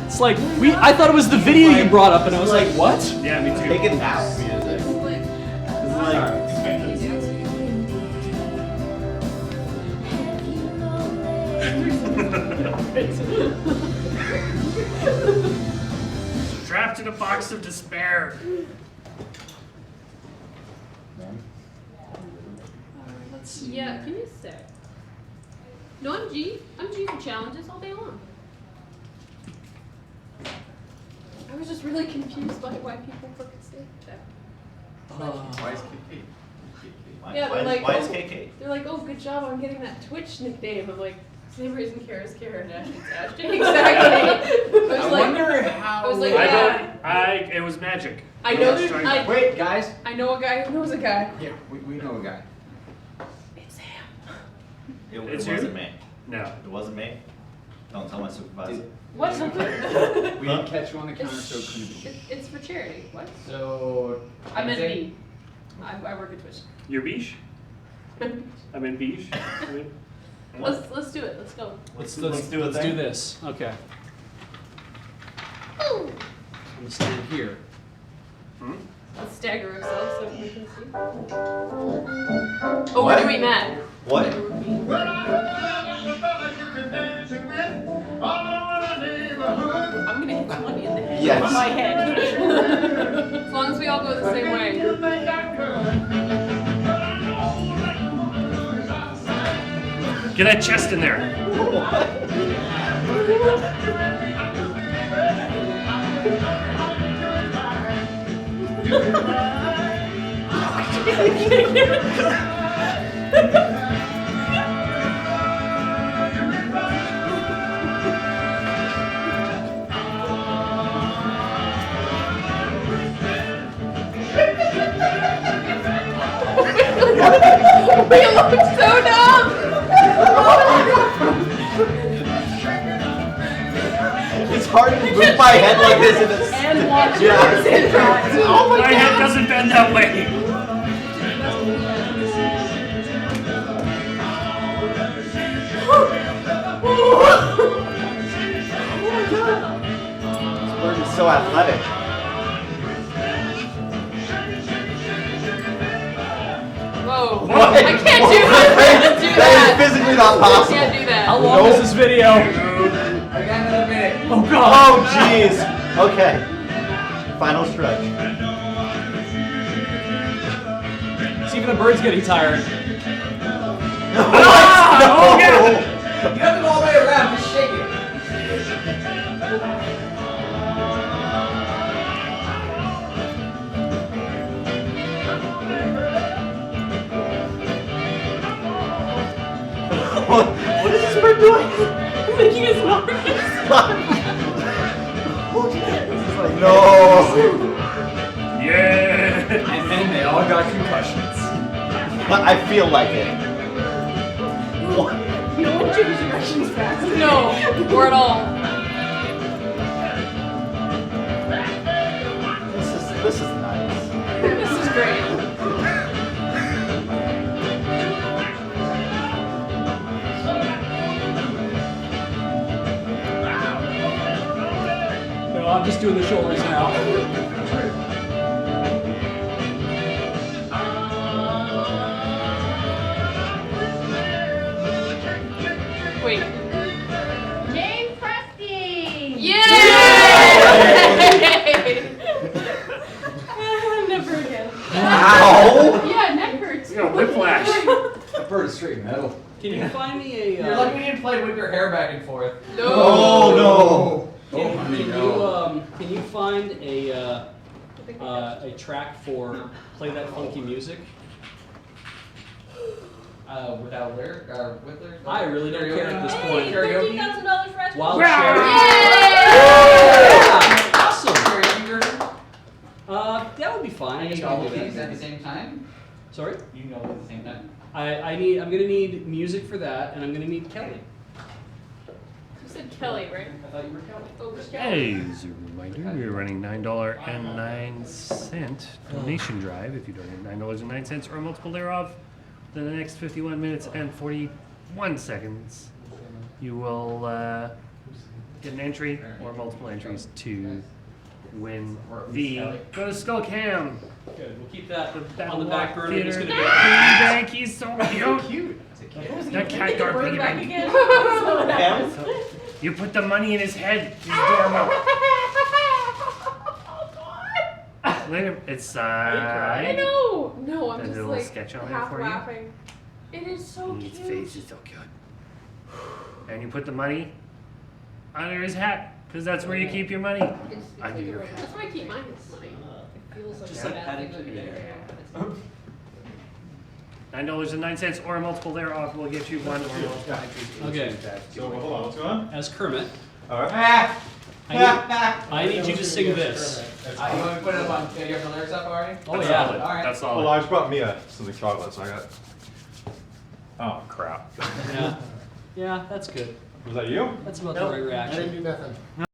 It's like I thought it was the video you brought up, and I was like, what? Yeah, me too. Taking house music. Trapped in a box of despair. Yeah, can you stay? No, I'm G. I'm G for challenges all day long. I was just really confused by why people fucking stay there. Why is KK? Yeah, they're like, why is oh, KK? They're like, oh, good job on getting that Twitch nickname. I'm like, same reason Kara's Kara and Ashton's Ashton. Exactly. I wonder how. I was like, I yeah. don't. It was magic. I know Let's try that. Wait, guys. I know a guy who knows a guy. Yeah, we know a guy. It's him. It It's you? wasn't me. No. It wasn't me. Don't tell my supervisor. What? We didn't catch you on the counter, so it couldn't be. It's for charity. What? So. I meant Wednesday? B. I work at Twitch. You're beige? I'm in beige. I mean, Let's do it. Let's go. Let's do this. Okay. I'm gonna stand here. Let's stagger ourselves so we can see. Oh, we're doing that. What? I'm gonna hit somebody in the head Yes. with my head. As long as we all go the same way. get that chest in there. We look so dumb! It's hard to move my head like this in a And watch Yeah. yours. Oh my My head doesn't bend that way. This bird is so athletic. Whoa. What? I can't do that. I can't do That that. is physically not I possible. can't do that. How long is this video? I got another minute. Oh god. Oh, jeez. Okay. Final stretch. See, even the bird's getting tired. Oh, yeah. You have to go all the way around. Just shake it. What is this bird doing? Making us nervous. This is like, no. Yeah. And then they all got concussions. I feel like it. What? No one changes directions fast. No, or at all. This is nice. This is great. No, I'm just doing the shoulders now. Wait. Name Frostie! Yay! Never again. Ow! Yeah, neck hurts. You got whiplash. That bird is straight metal. Can you find me a? You're lucky we didn't play whip your hair back and forth. No. Oh no! Can you find a track for play that funky music? Without lyric, with lyric. I really don't care at this Karaoke? point. Karaoke? $13,000 for us. Wild Yeah. Cherry. Yay! Yeah, awesome. Karaoke version? That would be fine. I guess You we all can do these at that. the same time? Sorry. You can all at the same time. I'm gonna need music for that, and I'm gonna need Kelly. You said Kelly, right? I thought you were Kelly. Oh, who's Kelly? Hey, as a reminder, we're running $9.09 donation drive. If you donate $9.09 or a multiple thereof, within the next 51 minutes and 41 seconds, you will get an entry or multiple entries to win the Go to Skull Cam. Good. We'll keep that The on the back burner. It's Theater gonna Piggy be. bank. He's so cute. Cute. That cat guard Bring piggy it back bank. again. So what happens? You put the money in his head. He's adorable. Look at him. It's I know. No, I'm There's just a little like sketch on there half for you. laughing. It is so His cute. face is so cute. And you put the money under his hat, because that's where you keep your money. It's Under like your a, hat. that's why I keep mine. It's money. It feels like Just a like bad patting thing to to the do. air. $9.09 or multiple thereof will get you one or multiple Yeah. entries. Okay. into that. So hold on, what's going on? As Kermit, Alright. Ah! I need you to sing this. You want me to put it up on, you have the lyrics up already? Oh That's yeah. solid. Alright. That's Well, solid. I just brought Mia something chocolate, so I got. Oh crap. Yeah. Yeah, that's good. Was that you? That's about the right reaction. do nothing.